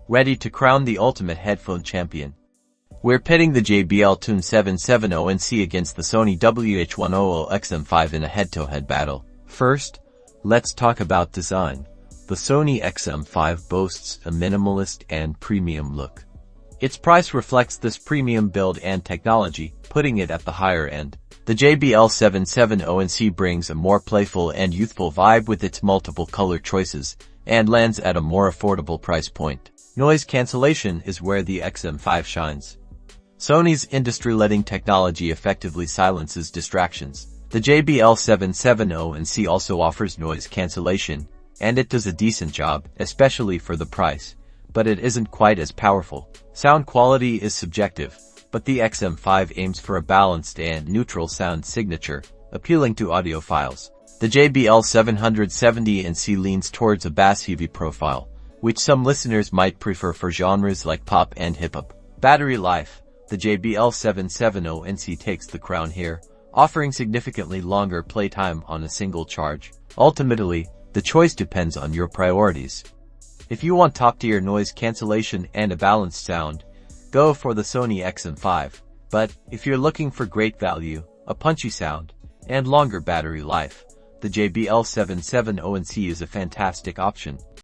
ready to crown the ultimate headphone champion. We're pitting the JBL Tune 770NC against the Sony Wh100XM5 in a head-to-head battle. First, let's talk about design. The Sony XM5 boasts a minimalist and premium look. Its price reflects this premium build and technology, putting it at the higher end. The JBL 770NC brings a more playful and youthful vibe with its multiple color choices, and lands at a more affordable price point. Noise cancellation is where the XM5 shines. Sony's industry-leading technology effectively silences distractions. The JBL 770NC also offers noise cancellation, and it does a decent job, especially for the price, but it isn't quite as powerful. Sound quality is subjective, but the XM5 aims for a balanced and neutral sound signature, appealing to audiophiles. The JBL 770NC leans towards a bass-heavy profile, which some listeners might prefer for genres like pop and hip-hop. Battery life. The JBL 770NC takes the crown here, offering significantly longer playtime on a single charge. Ultimately, the choice depends on your priorities. If you want top-tier noise cancellation and a balanced sound, go for the Sony XM5. But if you're looking for great value, a punchy sound, and longer battery life, the JBL 770NC is a fantastic option.